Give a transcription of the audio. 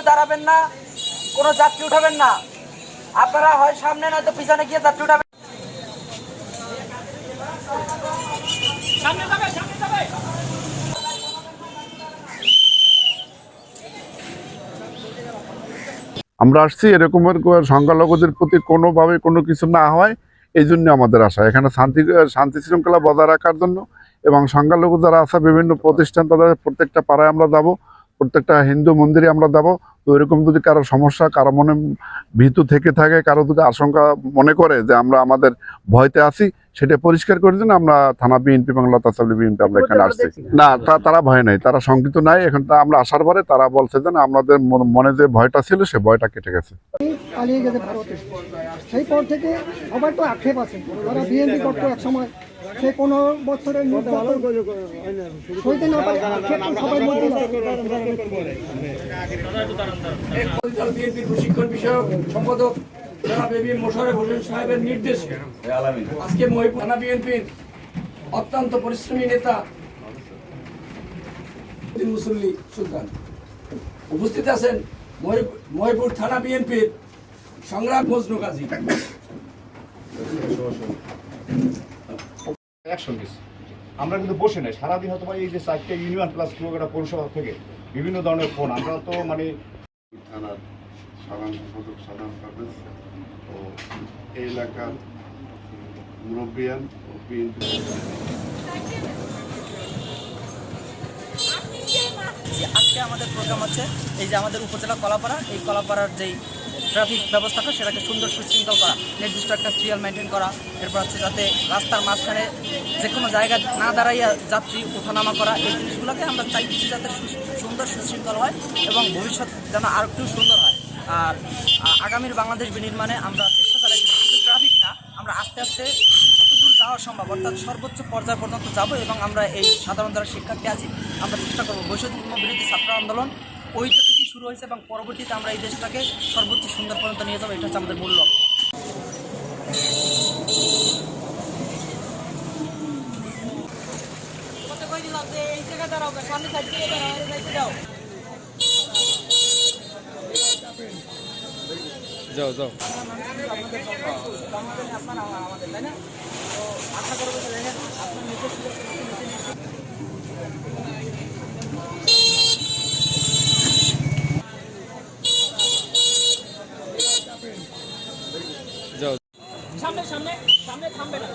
দাঁড়াবেন না, কোনো যাত্রী উঠাবেন না। আপনারা হয় সামনে নয়তো পিছনে গিয়ে যাত্রী উঠাবেন। আমরা আসছি এরকমের সংখ্যালঘুদের প্রতি কোনোভাবে কোনো কিছু না হয়, এই জন্য আমাদের আশা এখানে শান্তি শৃঙ্খলা বজায় রাখার জন্য। এবং সংখ্যালঘু যারা আছে বিভিন্ন প্রতিষ্ঠান, তাদের প্রত্যেকটা পাড়ায় আমরা যাব, প্রত্যেকটা হিন্দু মন্দিরে আমরা যাব। তো এরকম যদি কারো সমস্যা, কারো মনে ভীতু থেকে থাকে, কারো যদি আশঙ্কা মনে করে যে আমরা আমাদের ভয়তে আছি, সেটা পরিষ্কার করে জন্য আমরা থানা বিএনপি বাংলা তাসাবলি বিএনপি আমরা এখানে আসছি। না, তারা ভয় নাই, তারা শঙ্কিত নাই। এখন আমরা আসার পরে তারা বলছে যে আমাদের মনে যে ভয়টা ছিল সে ভয়টা কেটে গেছে। পালিয়ে গেছে ভারতে, সেই পর থেকে সবার তো আক্ষেপ আছে। যারা বিএনপি করতো এক সময়, সে 15 বছরের বিএনপির প্রশিক্ষণ বিষয়ক সম্পাদক জনাব এবিএম মোশাররফ হোসেন সাহেবের নির্দেশে আজকে মহিপুর থানা বিএনপির অত্যন্ত পরিশ্রমী নেতা মুসল্লি সুলতান উপস্থিত আছেন। মহিপুর থানা বিএনপির সংগ্রাম মজনু কাজী। একসঙ্গে আমরা কিন্তু বসে নাই সারাদিন, হয়তো এই যে 4টে ইউনিয়ন প্লাস কুয়াকাটা পৌরসভা থেকে বিভিন্ন ধরনের ফোন, আমরা তো মানে থানার সাধারণ সম্পাদক সাধারণ পারভেজ ও এই এলাকার মুরব্বিয়ান ও বিএনপি। আজকে আমাদের প্রোগ্রাম হচ্ছে এই যে আমাদের উপজেলা কলাপাড়া, এই কলাপাড়ার যেই ট্রাফিক ব্যবস্থাটা সেটাকে সুন্দর সুশৃঙ্খল করা, নির্দিষ্ট একটা সিরিয়াল মেনটেন করা। এরপর হচ্ছে যাতে রাস্তার মাঝখানে যে কোনো জায়গায় না দাঁড়াইয়া যাত্রী ওঠানামা করা, এই জিনিসগুলোকে আমরা চাইতেছি যাতে সুন্দর সুশৃঙ্খল হয় এবং ভবিষ্যৎ যেন আর একটু সুন্দর হয়। আর আগামীর বাংলাদেশ বিনির্মাণে আমরা চেষ্টা চালাইছি, শুধু ট্রাফিক না, আমরা আস্তে আস্তে যতদূর যাওয়া সম্ভব অর্থাৎ সর্বোচ্চ পর্যায় পর্যন্ত যাব এবং আমরা এই সাধারণ যারা শিক্ষার্থী আছি আমরা চেষ্টা করবো বৈষম্য বিরোধী ছাত্র আন্দোলন ওইটা থেকেই শুরু হয়েছে এবং পরবর্তীতে আমরা এই দেশটাকে সর্বোচ্চ সুন্দর পর্যন্ত নিয়ে যাবো, এটা হচ্ছে আমাদের মূল লক্ষ্য। যাও যাও আপনারা আমাদের তাই না, তো আশা করবো যে দেখেন আপনার নিজের যাও সামনে সামনে সামনে থামবে না,